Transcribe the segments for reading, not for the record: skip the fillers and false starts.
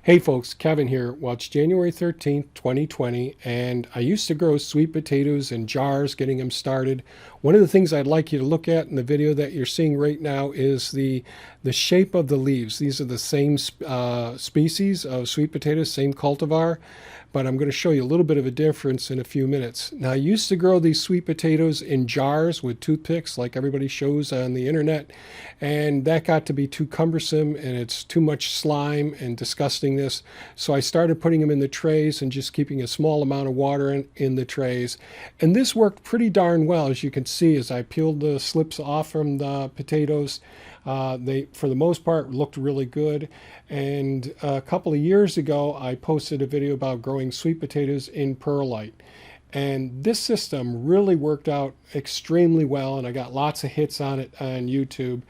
Hey folks, Kevin here. Well, it's January 13th, 2020, and I used to grow sweet potatoes in jars, getting them started. One of the things I'd like you to look at in the video that you're seeing right now is the shape of the leaves. These are the same species of sweet potatoes, same cultivar, but I'm going to show you a little bit of a difference in a few minutes. Now, I used to grow these sweet potatoes in jars with toothpicks like everybody shows on the internet, and that got to be too cumbersome and it's too much slime and disgustingness. So I started putting them in the trays and just keeping a small amount of water in the trays. And this worked pretty darn well, as you can see as I peeled the slips off from the potatoes. They, for the most part, looked really good. And a couple of years ago, I posted a video about growing sweet potatoes in perlite. And this system really worked out extremely well, and I got lots of hits on it on YouTube.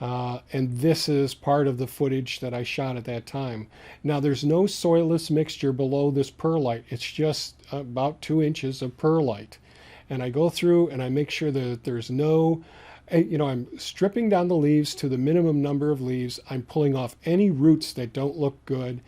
And this is part of the footage that I shot at that time. Now, there's no soilless mixture below this perlite. It's just about 2 inches of perlite. And I go through and I make sure that there's no, I'm stripping down the leaves to the minimum number of leaves. I'm pulling off any roots that don't look good.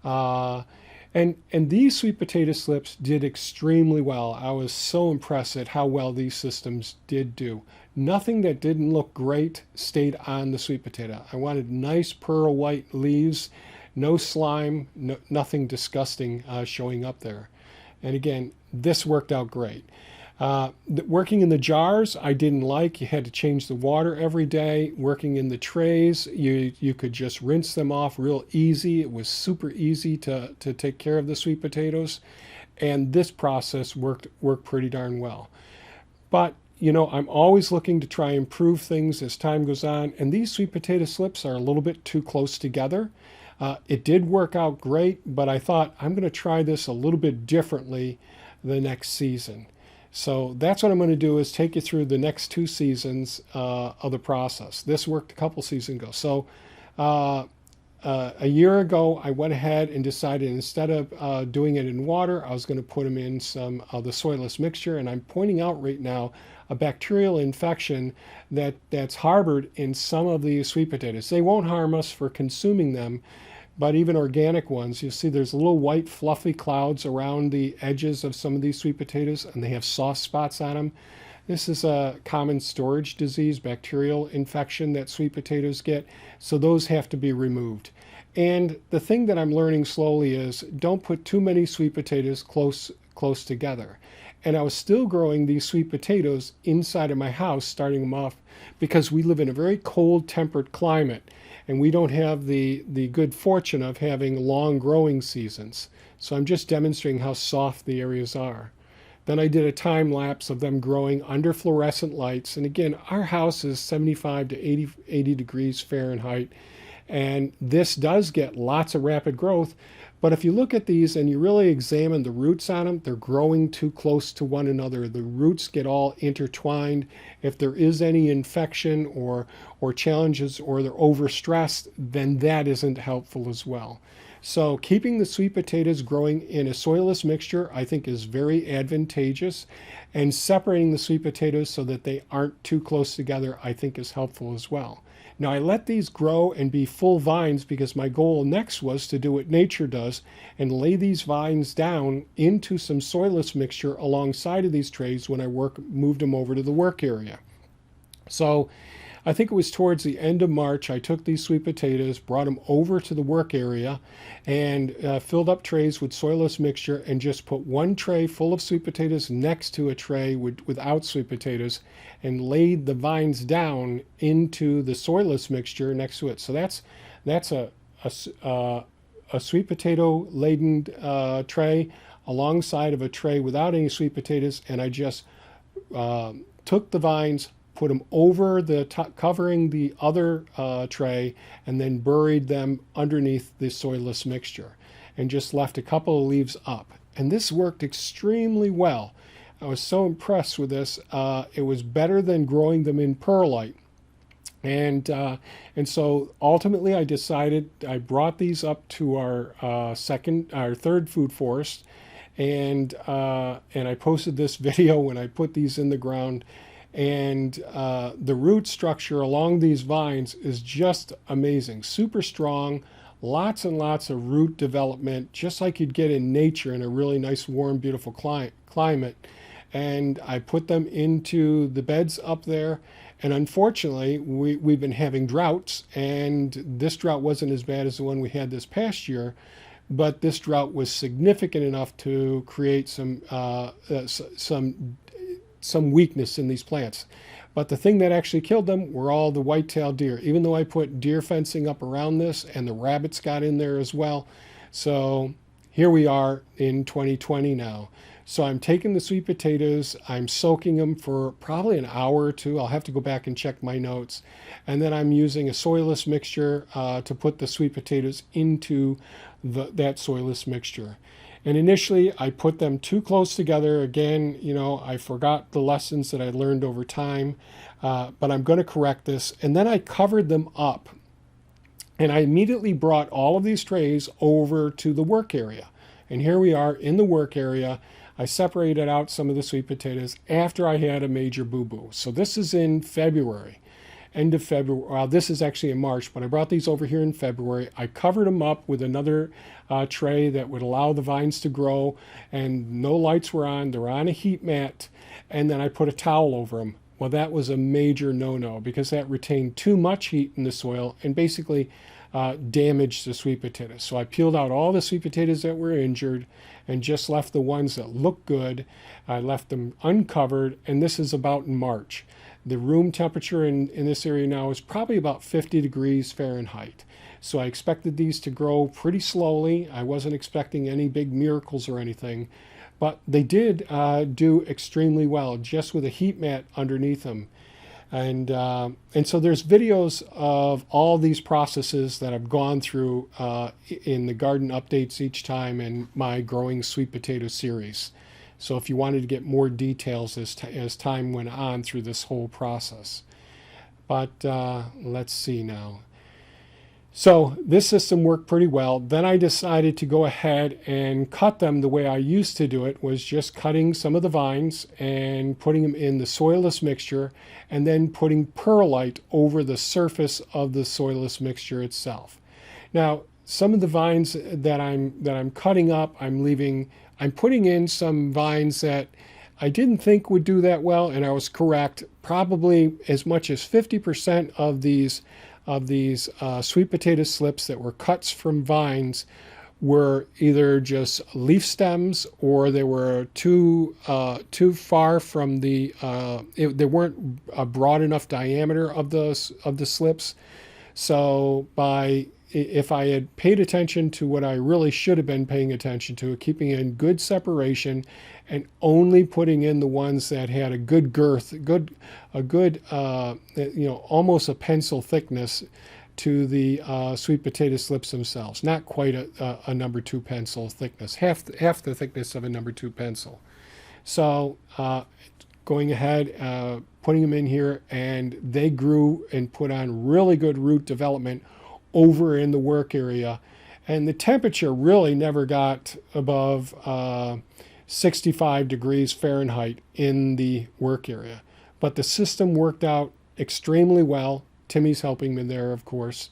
And these sweet potato slips did extremely well. I was so impressed at how well these systems did do. Nothing that didn't look great stayed on the sweet potato. I wanted nice pearl white leaves, no slime, nothing disgusting showing up there. And again, this worked out great. Working in the jars, I didn't like. You had to change the water every day. Working in the trays, you could just rinse them off real easy. It was super easy to take care of the sweet potatoes. And this process worked pretty darn well. But I'm always looking to try and improve things as time goes on. And these sweet potato slips are a little bit too close together. It did work out great, but I thought I'm going to try this a little bit differently the next season. So that's what I'm going to do, is take you through the next 2 seasons of the process. This worked a couple seasons ago. So a year ago, I went ahead and decided instead of doing it in water, I was going to put them in some of the Soilless mixture. And I'm pointing out right now a bacterial infection that's harbored in some of these sweet potatoes. They won't harm us for consuming them, but even organic ones, you see there's little white fluffy clouds around the edges of some of these sweet potatoes, and they have soft spots on them. This is a common storage disease, bacterial infection that sweet potatoes get, so those have to be removed. And the thing that I'm learning slowly is don't put too many sweet potatoes close together. And I was still growing these sweet potatoes inside of my house, starting them off, because we live in a very cold, temperate climate. And we don't have the good fortune of having long growing seasons. So I'm just demonstrating how soft the areas are. Then I did a time lapse of them growing under fluorescent lights. And again, our house is 75 to 80 degrees Fahrenheit. And this does get lots of rapid growth. But if you look at these and you really examine the roots on them, they're growing too close to one another. The roots get all intertwined. If there is any infection or challenges, or they're overstressed, then that isn't helpful as well. So keeping the sweet potatoes growing in a soilless mixture, I think, is very advantageous. And separating the sweet potatoes so that they aren't too close together, I think, is helpful as well. Now, I let these grow and be full vines because my goal next was to do what nature does and lay these vines down into some soilless mixture alongside of these trays when I moved them over to the work area. So I think it was towards the end of March, I took these sweet potatoes, brought them over to the work area, and filled up trays with soilless mixture and just put one tray full of sweet potatoes next to a tray without sweet potatoes, and laid the vines down into the soilless mixture next to it. So that's a sweet potato laden tray alongside of a tray without any sweet potatoes, and I just took the vines, put them over the top, covering the other tray, and then buried them underneath the soilless mixture and just left a couple of leaves up. And this worked extremely well. I was so impressed with this. It was better than growing them in perlite. And so ultimately I decided, I brought these up to our third food forest, and I posted this video when I put these in the ground. And the root structure along these vines is just amazing, super strong, lots and lots of root development, just like you'd get in nature in a really nice, warm, beautiful climate. And I put them into the beds up there. And unfortunately, we've been having droughts, and this drought wasn't as bad as the one we had this past year, but this drought was significant enough to create some weakness in these plants. But the thing that actually killed them were all the white-tailed deer, even though I put deer fencing up around this, and the rabbits got in there as well. So here we are in 2020 now. So I'm taking the sweet potatoes, I'm soaking them for probably an hour or two. I'll have to go back and check my notes. And then I'm using a Soilless mixture to put the sweet potatoes into that Soilless mixture. And initially, I put them too close together. Again, I forgot the lessons that I learned over time, but I'm going to correct this. And then I covered them up. And I immediately brought all of these trays over to the work area. And here we are in the work area. I separated out some of the sweet potatoes after I had a major boo-boo. So this is in February, end of February. Well, this is actually in March, but I brought these over here in February. I covered them up with another tray that would allow the vines to grow, and no lights were on. They're on a heat mat, and then I put a towel over them. Well, that was a major no-no because that retained too much heat in the soil and basically damaged the sweet potatoes. So I peeled out all the sweet potatoes that were injured and just left the ones that looked good. I left them uncovered, and this is about in March. The room temperature in this area now is probably about 50 degrees Fahrenheit. So I expected these to grow pretty slowly. I wasn't expecting any big miracles or anything, but they did do extremely well just with a heat mat underneath them. And so there's videos of all these processes that I've gone through in the garden updates each time in my growing sweet potato series. So if you wanted to get more details as time went on through this whole process. But let's see now. So this system worked pretty well. Then I decided to go ahead and cut them the way I used to do it, was just cutting some of the vines and putting them in the Soilless mixture and then putting perlite over the surface of the Soilless mixture itself. Now, some of the vines that I'm cutting up, I'm putting in some vines that I didn't think would do that well, and I was correct. Probably as much as 50% of these sweet potato slips that were cuts from vines were either just leaf stems, or they were too far from they weren't a broad enough diameter of the slips. So if I had paid attention to what I really should have been paying attention to, keeping in good separation and only putting in the ones that had a good girth, almost a pencil thickness to the sweet potato slips themselves. Not quite a number 2 pencil thickness, half the thickness of a number 2 pencil. So going ahead, putting them in here, and they grew and put on really good root development over in the work area. And the temperature really never got above 65 degrees Fahrenheit in the work area. But the system worked out extremely well. Timmy's helping me there, of course.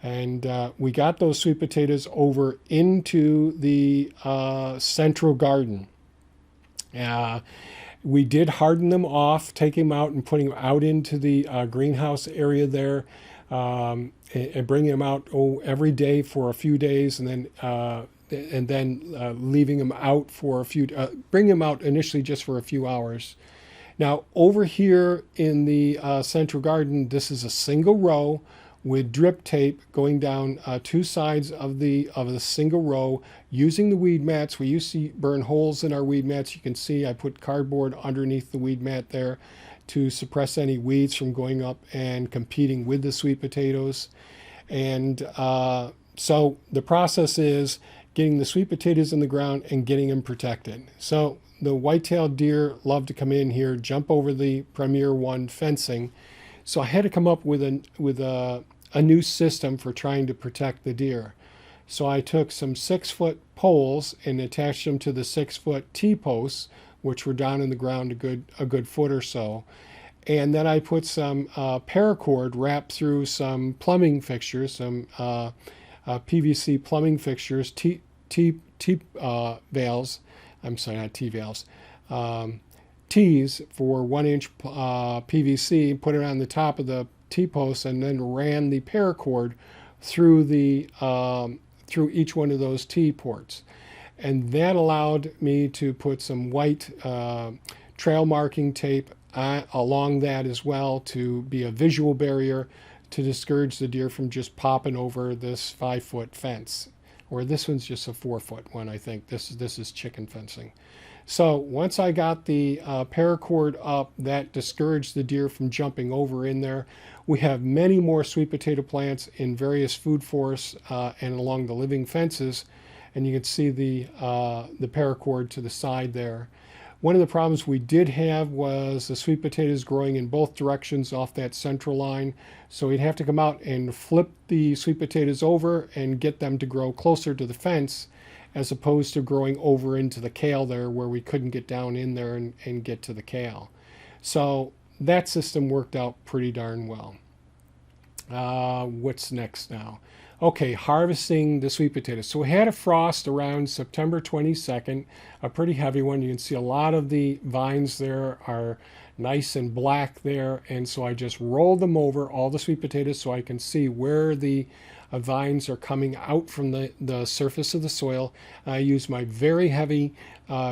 And we got those sweet potatoes over into the central garden. We did harden them off, taking them out and putting them out into the greenhouse area there, and bringing them out every day for a few days, and then leaving them out for bring them out initially just for a few hours. Now over here in the central garden, this is a single row with drip tape going down 2 sides of the single row using the weed mats. We used to burn holes in our weed mats. You can see I put cardboard underneath the weed mat there to suppress any weeds from going up and competing with the sweet potatoes. And so the process is getting the sweet potatoes in the ground and getting them protected. So the white-tailed deer love to come in here, jump over the Premier 1 fencing. So I had to come up with a new system for trying to protect the deer. So I took some 6-foot poles and attached them to the 6-foot T-posts, which were down in the ground a good foot or so. And then I put some paracord wrapped through some plumbing fixtures, some PVC plumbing fixtures, T valves. I'm sorry, not T valves. T's for 1-inch PVC, put it on the top of the T-post, and then ran the paracord through through each one of those T-ports. And that allowed me to put some white trail marking tape along that as well to be a visual barrier to discourage the deer from just popping over this 5-foot fence. Or this one's just a 4-foot one, I think. This is chicken fencing. So once I got the paracord up, that discouraged the deer from jumping over in there. We have many more sweet potato plants in various food forests and along the living fences, and you can see the paracord to the side there. One of the problems we did have was the sweet potatoes growing in both directions off that central line. So we'd have to come out and flip the sweet potatoes over and get them to grow closer to the fence, as opposed to growing over into the kale there where we couldn't get down in there and get to the kale. So that system worked out pretty darn well. What's next now? Okay, harvesting the sweet potatoes. So we had a frost around September 22nd, a pretty heavy one. You can see a lot of the vines there are nice and black there, and so I just rolled them over, all the sweet potatoes, so I can see where the vines are coming out from the surface of the soil. I use my very heavy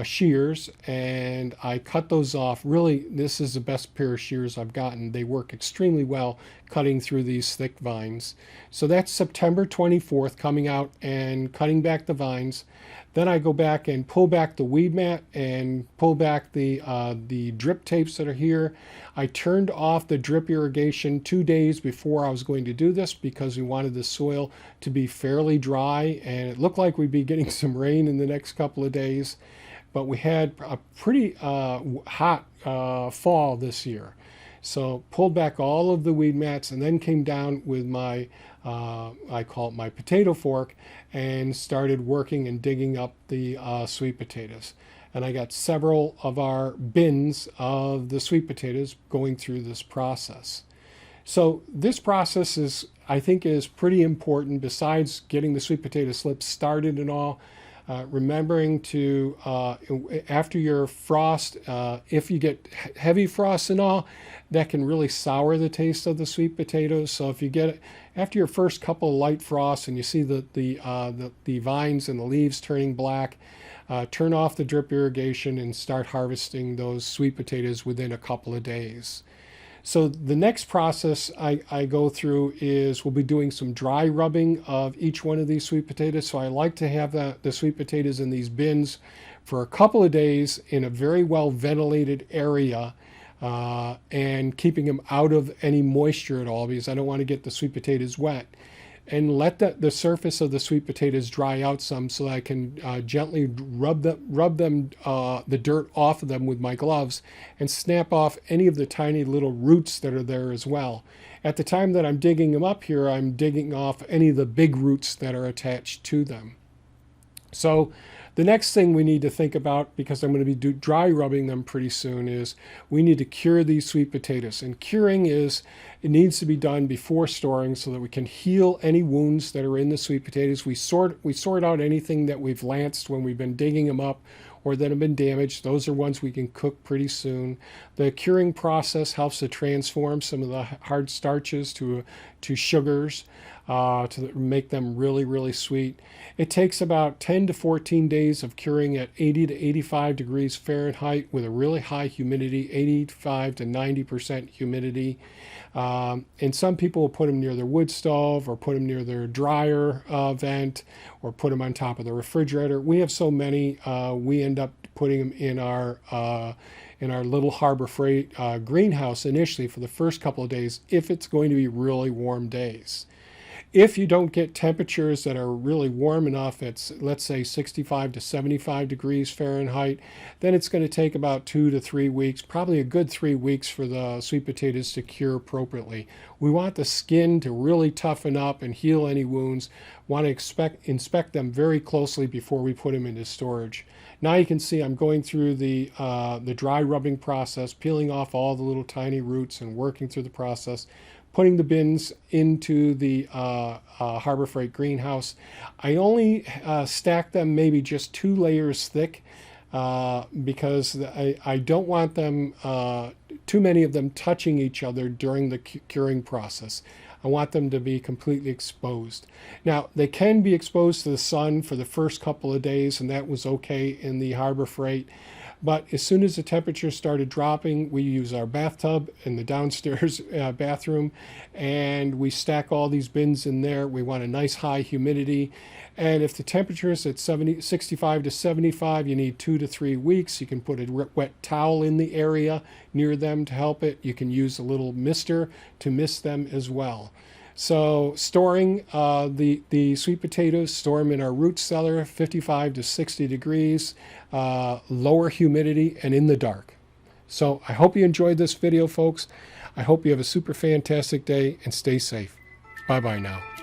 shears, and I cut those off. Really, this is the best pair of shears I've gotten. They work extremely well cutting through these thick vines. So that's September 24th, coming out and cutting back the vines. Then I go back and pull back the weed mat and pull back the drip tapes that are here. I turned off the drip irrigation 2 days before I was going to do this because we wanted the soil to be fairly dry, and it looked like we'd be getting some rain in the next couple of days. But we had a pretty hot fall this year. So pulled back all of the weed mats and then came down with my, I call it my potato fork, and started working and digging up the sweet potatoes. And I got several of our bins of the sweet potatoes going through this process. So this process is, I think, is pretty important besides getting the sweet potato slips started and all. Remembering to, after your frost, if you get heavy frost and all, that can really sour the taste of the sweet potatoes. So if you get it after your first couple of light frosts and you see the vines and the leaves turning black, turn off the drip irrigation and start harvesting those sweet potatoes within a couple of days. So the next process I go through is we'll be doing some dry rubbing of each one of these sweet potatoes. So I like to have the sweet potatoes in these bins for a couple of days in a very well ventilated area, and keeping them out of any moisture at all because I don't want to get the sweet potatoes wet. And let the surface of the sweet potatoes dry out some so that I can gently rub the dirt off of them with my gloves and snap off any of the tiny little roots that are there as well. At the time that I'm digging them up here, I'm digging off any of the big roots that are attached to them. So the next thing we need to think about, because I'm going to be dry rubbing them pretty soon, is we need to cure these sweet potatoes. And curing it needs to be done before storing so that we can heal any wounds that are in the sweet potatoes. We sort out anything that we've lanced when we've been digging them up or that have been damaged. Those are ones we can cook pretty soon. The curing process helps to transform some of the hard starches to sugars, to make them really, really sweet. It takes about 10 to 14 days of curing at 80 to 85 degrees Fahrenheit with a really high humidity, 85 to 90% humidity. And some people will put them near their wood stove or put them near their dryer vent or put them on top of the refrigerator. We have so many, we end up putting them in our little Harbor Freight greenhouse initially for the first couple of days if it's going to be really warm days. If you don't get temperatures that are really warm enough, it's let's say 65 to 75 degrees Fahrenheit, then it's going to take about 2 to 3 weeks, probably a good 3 weeks for the sweet potatoes to cure appropriately. We want the skin to really toughen up and heal any wounds. Want to inspect them very closely before we put them into storage. Now you can see I'm going through the dry rubbing process, peeling off all the little tiny roots and working through the process, putting the bins into the Harbor Freight greenhouse. I only stack them maybe just 2 layers thick because I don't want them, too many of them touching each other during the curing process. I want them to be completely exposed. Now, they can be exposed to the sun for the first couple of days, and that was okay in the Harbor Freight. But as soon as the temperature started dropping, we use our bathtub in the downstairs bathroom, and we stack all these bins in there. We want a nice high humidity. And if the temperature is at 65 to 75, you need 2 to 3 weeks. You can put a wet towel in the area near them to help it. You can use a little mister to mist them as well. So storing the sweet potatoes, store them in our root cellar, 55 to 60 degrees, lower humidity, and in the dark. So I hope you enjoyed this video, folks. I hope you have a super fantastic day and stay safe. Bye-bye now.